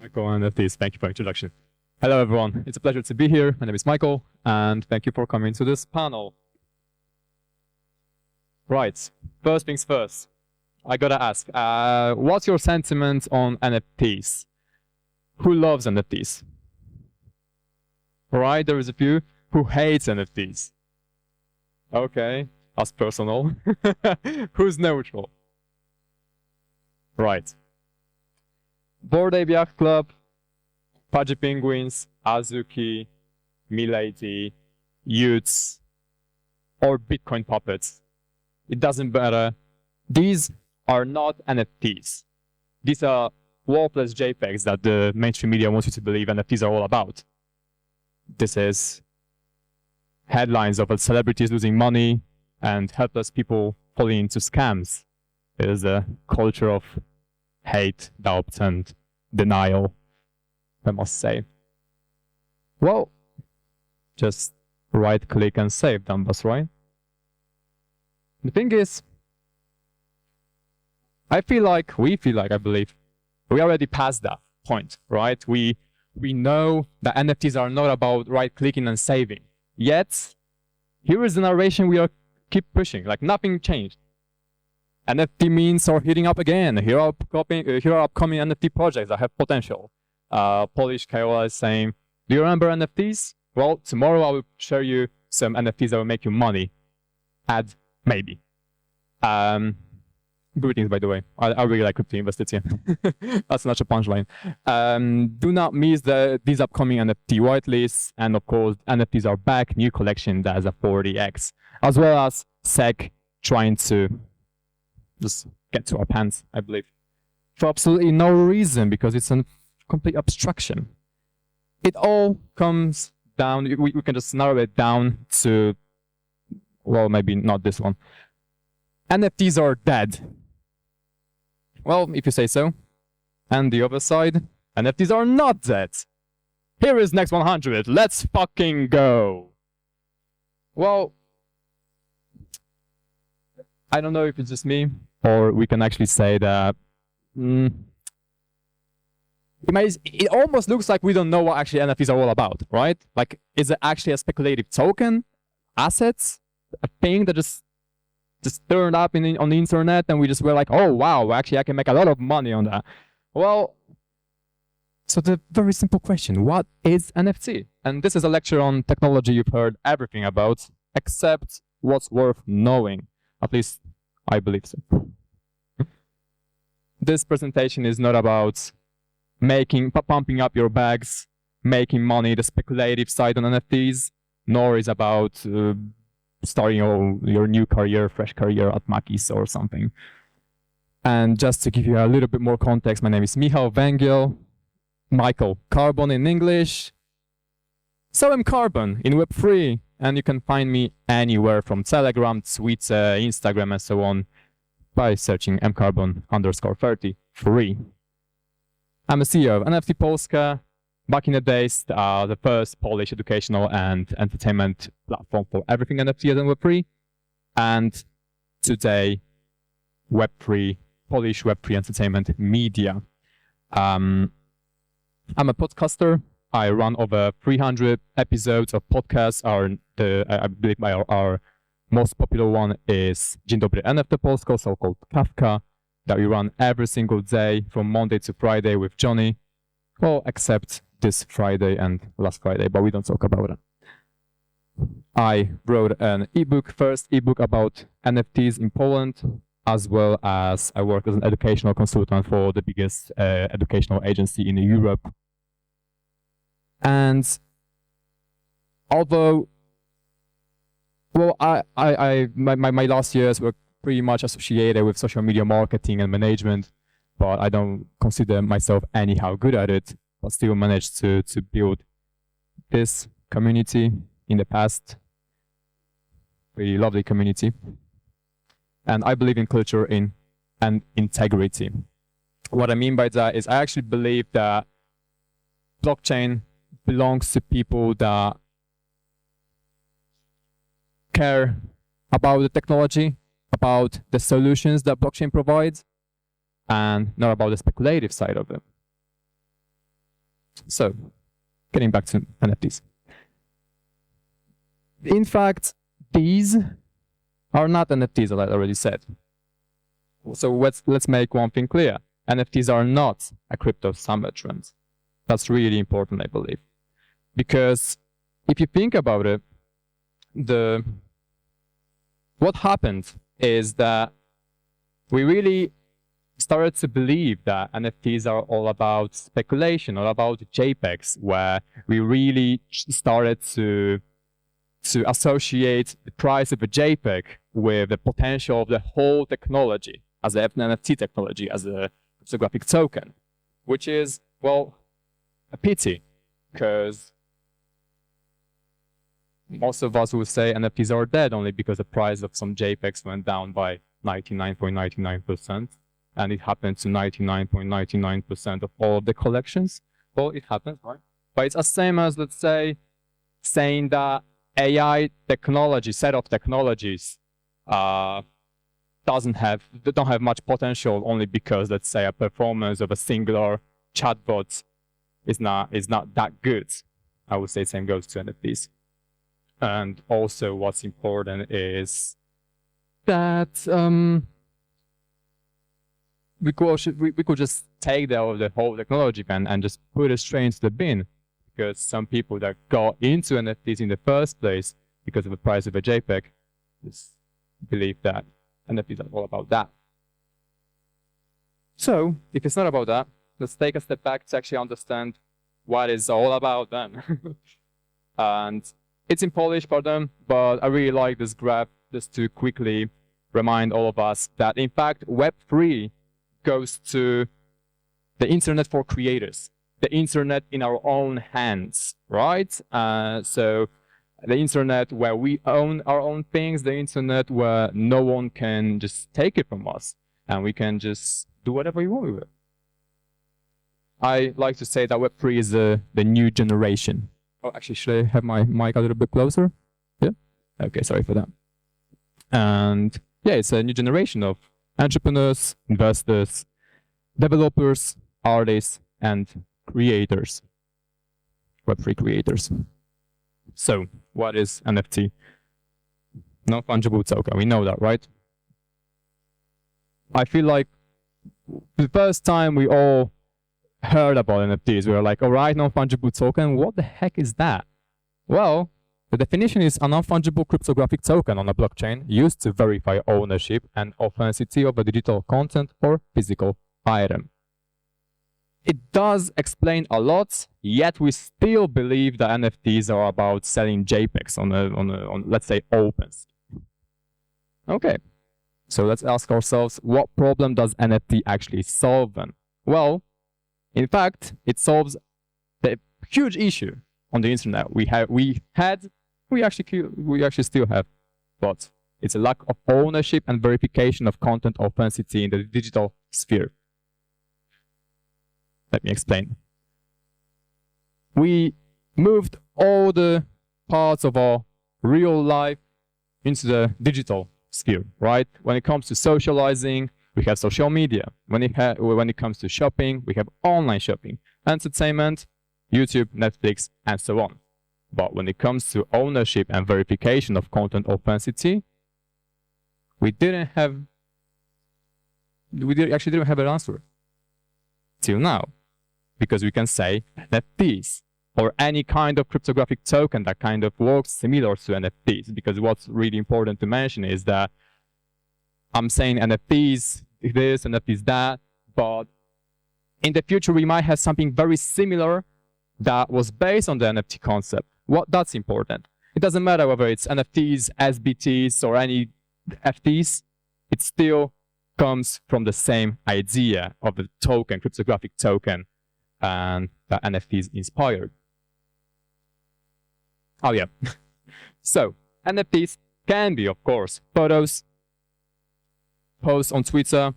Michael NFTs. Thank you for the introduction. Hello, everyone. It's a pleasure to be here. My name is Michael, and thank you for coming to this panel. Right. First things first. I gotta ask, what's your sentiment on NFTs? Who loves NFTs? All right, there is a few. Who hates NFTs? Okay, that's personal. Who's neutral? Right. Bored Ape Yacht Club, Pudgy Penguins, Azuki, Milady, Utes, or Bitcoin puppets. It doesn't matter. These are not NFTs. These are worthless JPEGs that the mainstream media wants you to believe NFTs are all about. This is headlines of celebrities losing money and helpless people falling into scams. It is a culture of hate, doubt, and denial, I must say. Well, just right-click and save them, that's right. The thing is, I believe, we already passed that point, right? We know that NFTs are not about right-clicking and saving. Yet, here is the narration we are keep pushing, like nothing changed. NFT memes are heating up again. Here are upcoming NFT projects that have potential. Polish KOL is saying, do you remember NFTs? Well, tomorrow I will show you some NFTs that will make you money. Add maybe. Greetings, by the way. I really like crypto investition. That's not a punchline. Do not miss these upcoming NFT whitelists. And of course, NFTs are back. New collection that has a 40x. As well as SEC trying to just get to our pants, I believe. For absolutely no reason, because it's a complete abstraction. It all comes down, we can just narrow it down to, well, maybe not this one. NFTs are dead. Well, if you say so. And the other side, NFTs are not dead. Here is Next 100. Let's fucking go. Well, I don't know if it's just me, or we can actually say that it almost looks like we don't know what actually NFTs are all about, right? Like, is it actually a speculative token, assets, a thing that just turned up on the internet, and we just were like, oh wow, actually I can make a lot of money on that. Well, so the very simple question, what is NFT? And this is a lecture on technology you've heard everything about, except what's worth knowing. At least I believe so. This presentation is not about pumping up your bags, making money, the speculative side on NFTs, nor is about starting your new career, fresh career at Mackey's or something. And just to give you a little bit more context, my name is Michał Węgiel, Michael Carbon in English. So I'm Carbon in Web3, and you can find me anywhere from Telegram, Twitter, Instagram, and so on by searching mcarbon_30 free. I'm a CEO of NFT Polska. Back in the days, the first Polish educational and entertainment platform for everything NFT and Web3. And today, Web3, Polish Web3 entertainment media. I'm a podcaster. I run over 300 episodes of podcasts. I believe our most popular one is Dzień dobry NFT Polsko, so-called Kafka, that we run every single day from Monday to Friday with Johnny. Well, except this Friday and last Friday, but we don't talk about it. I wrote an first ebook about NFTs in Poland, as well as I work as an educational consultant for the biggest educational agency in Europe. And although, well, my last years were pretty much associated with social media marketing and management, but I don't consider myself anyhow good at it, but still managed to build this community in the past. Really lovely community. And I believe in culture and integrity. What I mean by that is I actually believe that blockchain belongs to people that care about the technology, about the solutions that blockchain provides, and not about the speculative side of it. So, getting back to NFTs. In fact, these are not NFTs, as I already said. So let's make one thing clear. NFTs are not a crypto summer trend. That's really important, I believe. Because if you think about it, what happened is that we really started to believe that NFTs are all about speculation, all about JPEGs, where we really started to associate the price of a JPEG with the potential of the whole technology as an NFT technology, as a cryptographic token, which is, well, a pity, because most of us would say NFTs are dead only because the price of some JPEGs went down by 99.99%, and it happened to 99.99% of all of the collections. Well, it happens, right? But it's the same as, let's say, saying that AI technology, set of technologies, don't have much potential only because, let's say, a performance of a singular chatbot is not that good. I would say same goes to NFTs. And also, what's important is that we could just take the whole technology and just put it straight into the bin, because some people that got into NFTs in the first place because of the price of a JPEG just believe that NFTs are all about that. So, if it's not about that, let's take a step back to actually understand what it's all about then. And it's in Polish, pardon, but I really like this graph just to quickly remind all of us that, in fact, Web3 goes to the internet for creators, the internet in our own hands, right? So the internet where we own our own things, the internet where no one can just take it from us, and we can just do whatever we want with it. I like to say that Web3 is the new generation. Oh, actually, should I have my mic a little bit closer? Yeah? Okay, sorry for that. And yeah, it's a new generation of entrepreneurs, investors, developers, artists, and creators. Web3 creators. So, what is NFT? Non-fungible token, we know that, right? I feel like the first time we all heard about NFTs, we were like, all right, non-fungible token, what the heck is that? Well, the definition is a non-fungible cryptographic token on a blockchain used to verify ownership and authenticity of a digital content or physical item. It does explain a lot, yet we still believe that NFTs are about selling JPEGs on let's say, OpenSea. Okay, so let's ask ourselves, what problem does NFT actually solve then? Well, in fact, it solves the huge issue on the internet we actually still have, but it's a lack of ownership and verification of content authenticity in the digital sphere. Let me explain. We moved all the parts of our real life into the digital sphere, right? When it comes to socializing, we have social media. When it comes to shopping, we have online shopping, entertainment, YouTube, Netflix, and so on. But when it comes to ownership and verification of content authenticity, we actually didn't have an answer till now, because we can say NFTs or any kind of cryptographic token that kind of works similar to NFTs, because what's really important to mention is that I'm saying NFTs this, NFTs that, but in the future we might have something very similar that was based on the NFT concept. That's important. It doesn't matter whether it's NFTs, SBTs, or any FTs, it still comes from the same idea of the token, cryptographic token, and that NFTs inspired. Oh yeah. So, NFTs can be, of course, photos, posts on Twitter,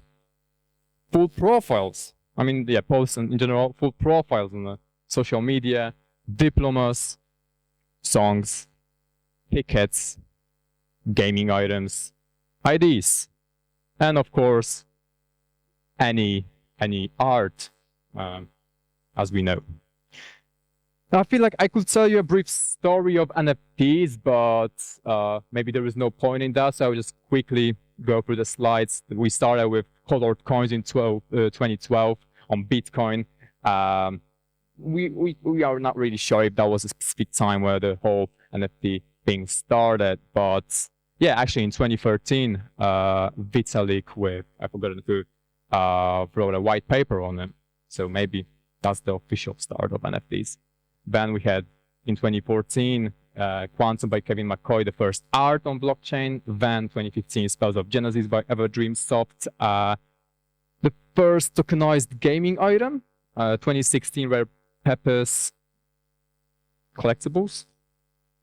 full profiles. I mean, yeah, posts in general, full profiles on social media, diplomas, songs, tickets, gaming items, IDs, and of course, any art, as we know. I feel like I could tell you a brief story of NFTs, but maybe there is no point in that, so I'll just quickly go through the slides. We started with colored coins in 2012 on Bitcoin. We are not really sure if that was a specific time where the whole NFT thing started, but yeah, actually in 2013, Vitalik with, I forgot who, wrote a white paper on it. So maybe that's the official start of NFTs. Then we had, in 2014, Quantum by Kevin McCoy, the first art on blockchain. Then 2015, Spells of Genesis by Everdreamsoft, the first tokenized gaming item. 2016 were Pepe's collectibles,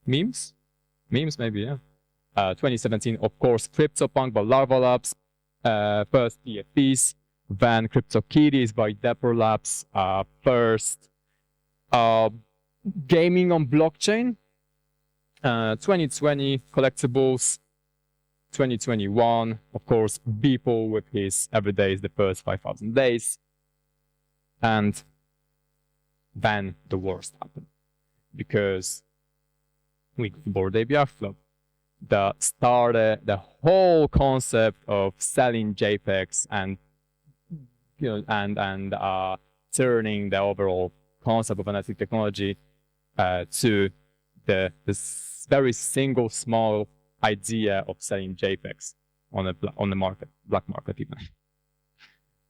memes maybe, yeah. 2017, of course, CryptoPunk by Larva Labs, first EFPs, then CryptoKitties by Dapper Labs, first gaming on blockchain, 2020 collectibles, 2021, of course, Beeple with his Everyday is the first 5,000 days, and then the worst happened, because with Bored Ape Yacht Club, that started the whole concept of selling JPEGs and turning the overall concept of NFT technology to this very single small idea of selling JPEGs on the market, black market even.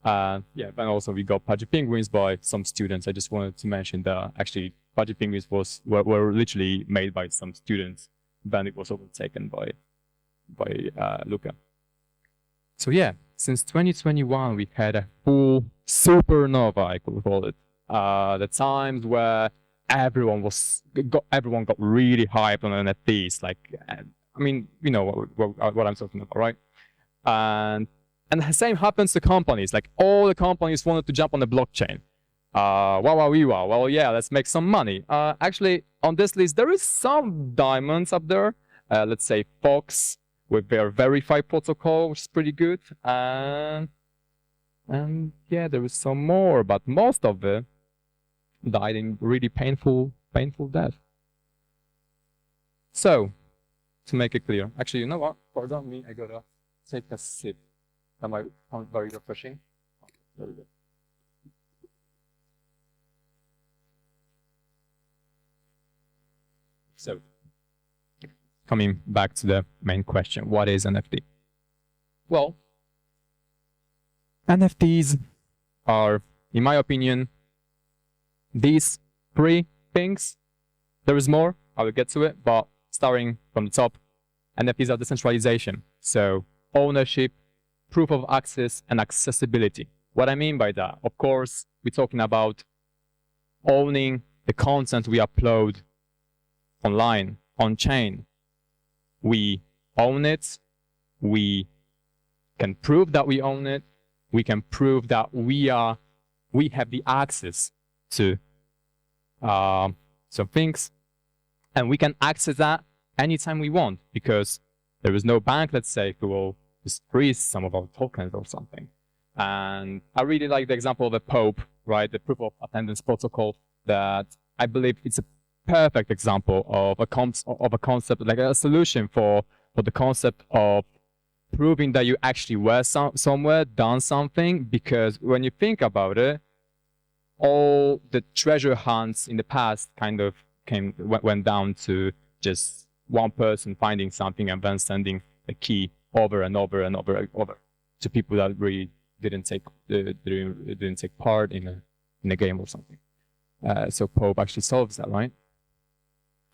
Yeah, and also we got Pudgy Penguins by some students. I just wanted to mention that actually Pudgy Penguins were literally made by some students. Then it was overtaken by Luca. So yeah, since 2021 we had a full supernova, I could call it. The times where everyone got really hyped on NFTs. Like, I mean, you know what I'm talking about, right? And the same happens to companies. Like, all the companies wanted to jump on the blockchain. Wow. Well, yeah, let's make some money. Actually, on this list, there is some diamonds up there. Let's say Fox with their Verify protocol, which is pretty good. And yeah, there is some more, but most of it died in really painful death. So, to make it clear, actually, you know what? Pardon me, I gotta take a sip. Am I very refreshing? Very good. So, coming back to the main question, what is NFT? Well, NFTs are, in my opinion, these three things. There is more, I will get to it, but starting from the top, NFTs are decentralization. So, ownership, proof of access, and accessibility. What I mean by that, of course, we're talking about owning the content we upload online, on chain. We own it, we can prove that we own it, we can prove that we have the access to some things, and we can access that anytime we want, because there is no bank, let's say, who will just freeze some of our tokens or something. And I really like the example of the Pope, right? The proof of attendance protocol, that I believe it's a perfect example of a concept, like a solution for the concept of proving that you actually were somewhere, done something. Because when you think about it, all the treasure hunts in the past kind of went down to just one person finding something and then sending a key over and over to people that really didn't take part in a game or something. So Pope actually solves that, right?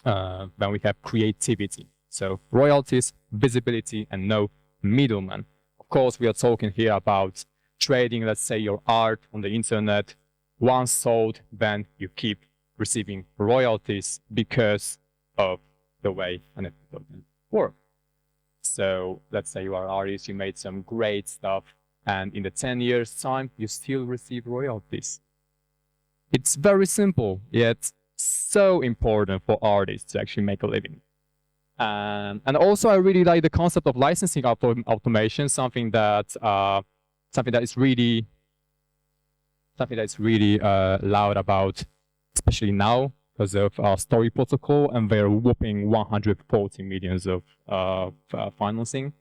Then we have creativity. So royalties, visibility, and no middleman. Of course, we are talking here about trading, let's say, your art on the internet. Once sold, then you keep receiving royalties because of the way NFT tokens work. So let's say you are an artist, you made some great stuff, and in the 10 years time, you still receive royalties. It's very simple, yet so important for artists to actually make a living. And also, I really like the concept of licensing automation, something that is really loud about, especially now, because of story protocol, and they're whopping 140 millions of financing.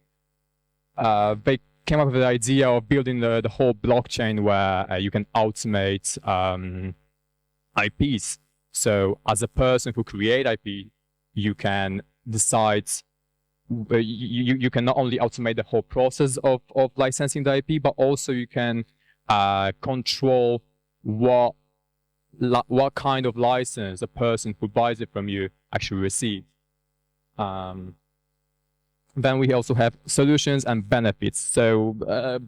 They came up with the idea of building the whole blockchain where you can automate IPs. So as a person who create IP, you can decide, you can not only automate the whole process of licensing the IP, but also you can control what kind of license a person who buys it from you actually receives. Then we also have solutions and benefits. So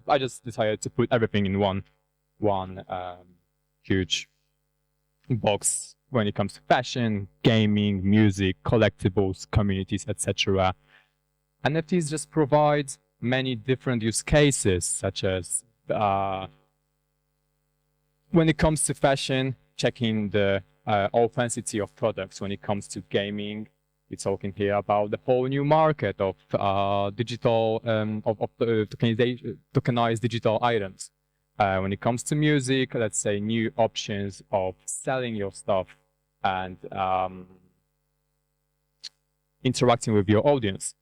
I just decided to put everything in one huge box when it comes to fashion, gaming, music, collectibles, communities, etc. NFTs just provide many different use cases, such as when it comes to fashion, checking the authenticity of products. When it comes to gaming, we're talking here about the whole new market of digital tokenized digital items. When it comes to music, let's say new options of selling your stuff and interacting with your audience.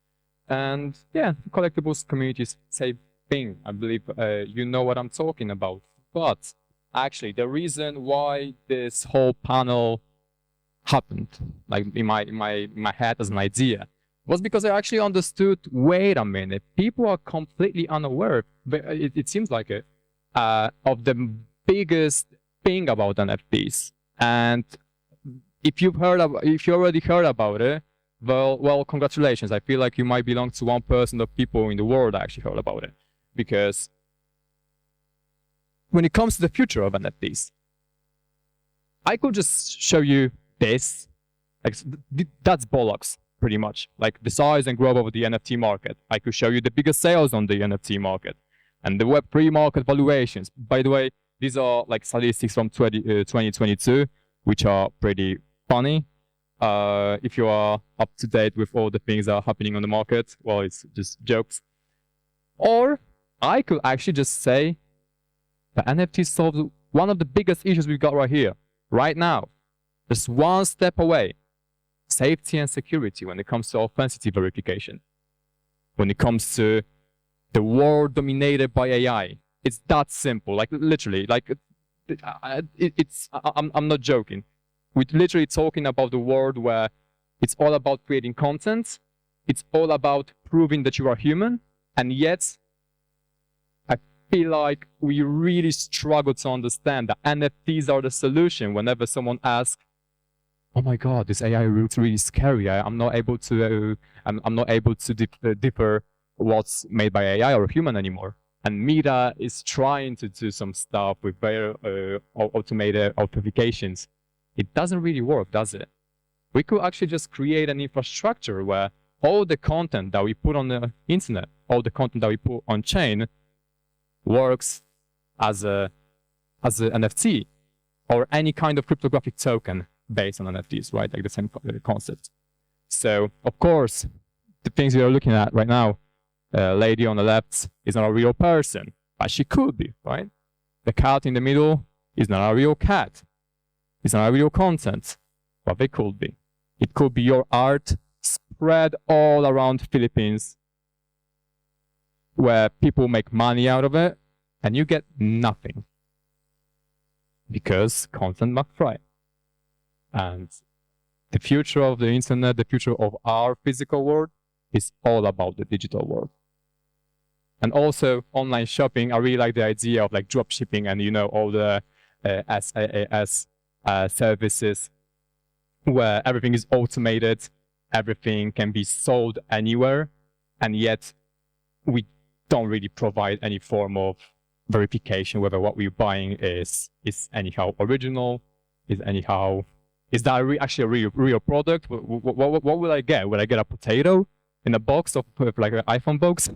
And yeah, collectibles communities, same thing. I believe you know what I'm talking about. But actually, the reason why this whole panel happened, like in my head as an idea, was because I actually understood, wait a minute, people are completely unaware, it seems like it, of the biggest thing about NFTs. And if you already heard about it, well, congratulations. I feel like you might belong to 1% of people in the world that actually heard about it. Because when it comes to the future of NFTs, I could just show you this. Like, that's bollocks, pretty much. Like the size and growth of the NFT market. I could show you the biggest sales on the NFT market and the Web3 market valuations. By the way, these are like statistics from 2022, which are pretty funny. If you are up to date with all the things that are happening on the market, well, it's just jokes. Or I could actually just say that NFT solves one of the biggest issues we've got right here, right now. Just one step away. Safety and security when it comes to authenticity verification. When it comes to the world dominated by AI. It's that simple, like literally, like I'm not joking. We're literally talking about the world where it's all about creating content. It's all about proving that you are human. And yet, I feel like we really struggle to understand that NFTs are the solution. Whenever someone asks, oh my God, this AI looks really scary. I'm not able to differ what's made by AI or human anymore. And Meta is trying to do some stuff with their automated authentications. It doesn't really work, does it? We could actually just create an infrastructure where all the content that we put on the internet, all the content that we put on chain, works as an NFT or any kind of cryptographic token based on NFTs, right? Like the same concept. So, of course, the things we are looking at right now, lady on the left is not a real person, but she could be, right? The cat in the middle is not a real cat. It's not a real content, but they could be. It could be your art spread all around Philippines, where people make money out of it, and you get nothing. Because content must fry. And the future of the internet, the future of our physical world, is all about the digital world. And also online shopping, I really like the idea of like drop shipping and, you know, all the SaaS services where everything is automated, everything can be sold anywhere, and yet we don't really provide any form of verification whether what we're buying is anyhow original, is that actually a real product? What will I get? Will I get a potato in a box of like an iPhone box?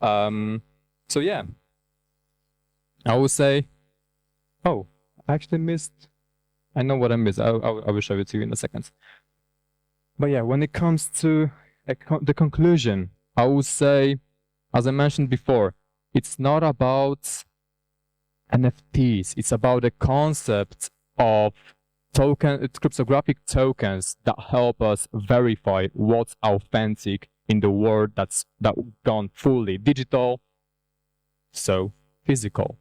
So yeah, I would say, oh, I actually missed. I know what I missed. I will show it to you in a second. But yeah, when it comes to the conclusion, I would say, as I mentioned before, it's not about NFTs. It's about the concept of cryptographic tokens that help us verify what's authentic in the world that's gone fully digital, so physical.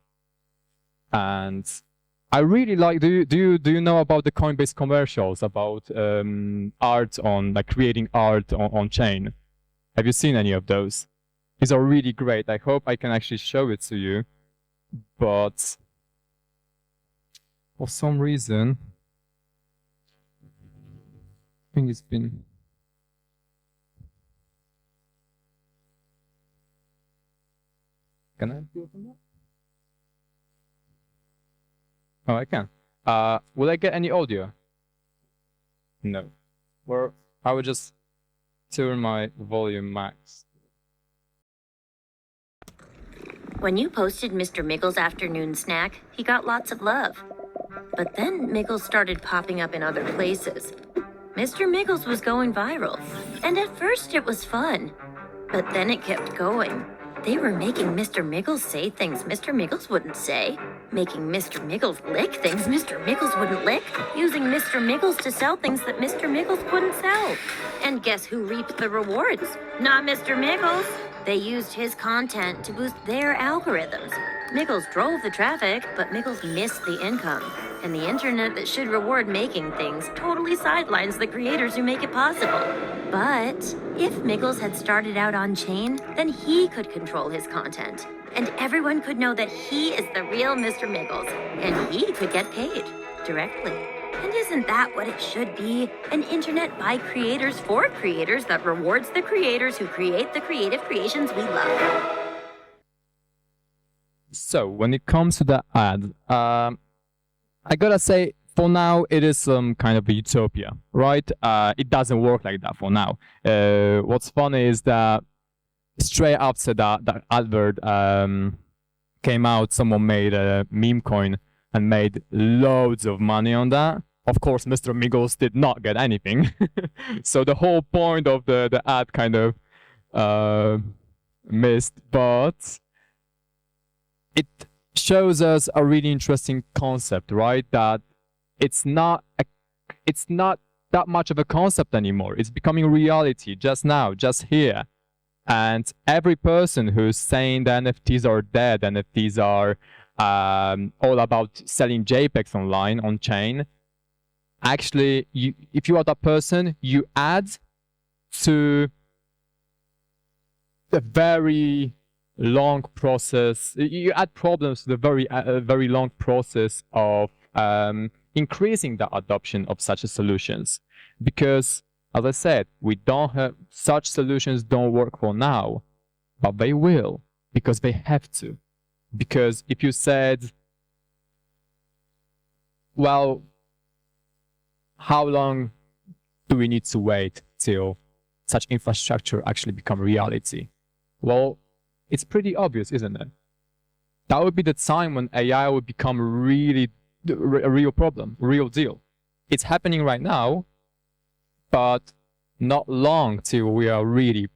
And I really like. Do you know about the Coinbase commercials about art on, like, creating art on chain? Have you seen any of those? These are really great. I hope I can actually show it to you, but for some reason, I think it's been. Can I do it from that? Oh, I can. Will I get any audio? No. Or I would just turn my volume max. When you posted Mr. Miggles' afternoon snack, he got lots of love. But then Miggles started popping up in other places. Mr. Miggles was going viral, and at first it was fun. But then it kept going. They were making Mr. Miggles say things Mr. Miggles wouldn't say, making Mr. Miggles lick things Mr. Miggles wouldn't lick, using Mr. Miggles to sell things that Mr. Miggles couldn't sell. And guess who reaped the rewards? Not Mr. Miggles. They used his content to boost their algorithms. Miggles drove the traffic, but Miggles missed the income. And the internet that should reward making things totally sidelines the creators who make it possible. But if Miggles had started out on chain, then he could control his content. And everyone could know that he is the real Mr. Miggles. And he could get paid directly. And isn't that what it should be? An internet by creators for creators that rewards the creators who create the creative creations we love. So, when it comes to the ad, I gotta say, for now, it is some kind of a utopia, right? It doesn't work like that for now. What's funny is that straight after that advert came out, someone made a meme coin and made loads of money on that. Of course, Mr. Miggles did not get anything. So the whole point of the ad kind of missed, but it shows us a really interesting concept, right? That it's not that much of a concept anymore. It's becoming reality just now, just here. And every person who's saying the NFTs are dead, NFTs are all about selling JPEGs online, on chain, actually, if you are that person, you add to the very long process. You add problems to the very long process of increasing the adoption of such solutions, because, as I said, we don't have such solutions. Don't work for now, but they will, because they have to. Because if you said, well, how long do we need to wait till such infrastructure actually become reality? Well, it's pretty obvious, isn't it? That would be the time when AI would become really a real problem, real deal. It's happening right now, but not long till we are really.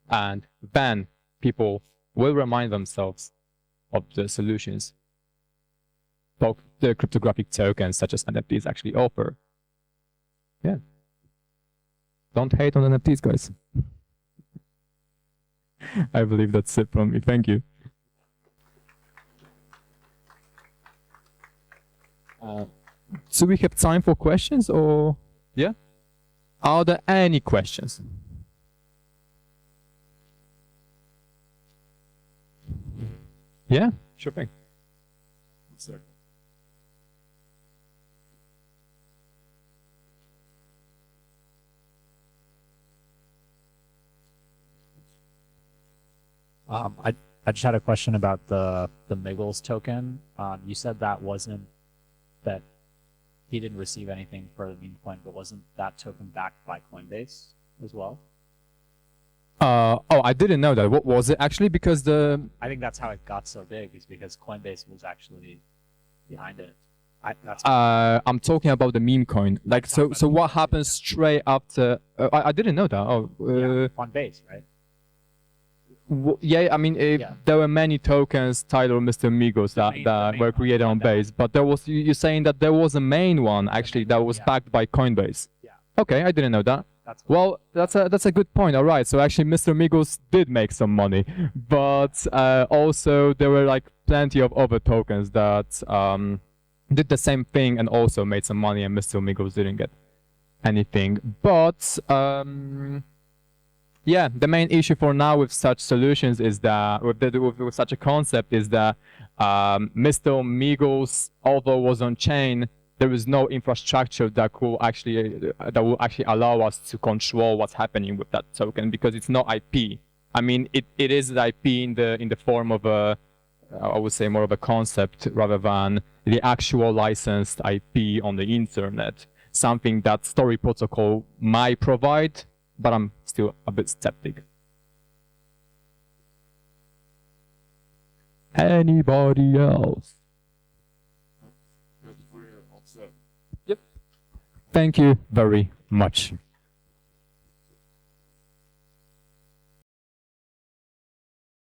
And then people will remind themselves of the solutions both the cryptographic tokens such as NFTs actually offer. Yeah. Don't hate on NFTs, guys. I believe that's it from me. Thank you. So we have time for questions, or yeah? Are there any questions? Yeah, sure thing. Sorry. I just had a question about the Miggles token. You said that wasn't that he didn't receive anything for the meme coin, but wasn't that token backed by Coinbase as well? Oh, I didn't know that. What was it actually? Because I think that's how it got so big, is because Coinbase was actually behind it. I'm talking about the meme coin. Like, so what happens straight after? I didn't know that. Oh, yeah, on base, right? Yeah, I mean, there were many tokens titled Mr. Migos that were created on Base, but there was you're saying that there was a main one actually that was backed by Coinbase. Yeah. Okay, I didn't know that. Well, that's a good point. All right, so actually, Mr. Migos did make some money, but also there were like plenty of other tokens that did the same thing and also made some money, and Mr. Migos didn't get anything. But yeah, the main issue for now with such solutions is that with such a concept is that Mr. Migos, although was on chain, there is no infrastructure that will actually allow us to control what's happening with that token, because it's not IP. I mean, it is IP in the form of a, I would say, more of a concept rather than the actual licensed IP on the internet. Something that Story Protocol might provide, but I'm still a bit skeptic. Anybody else? Yep. Thank you very much.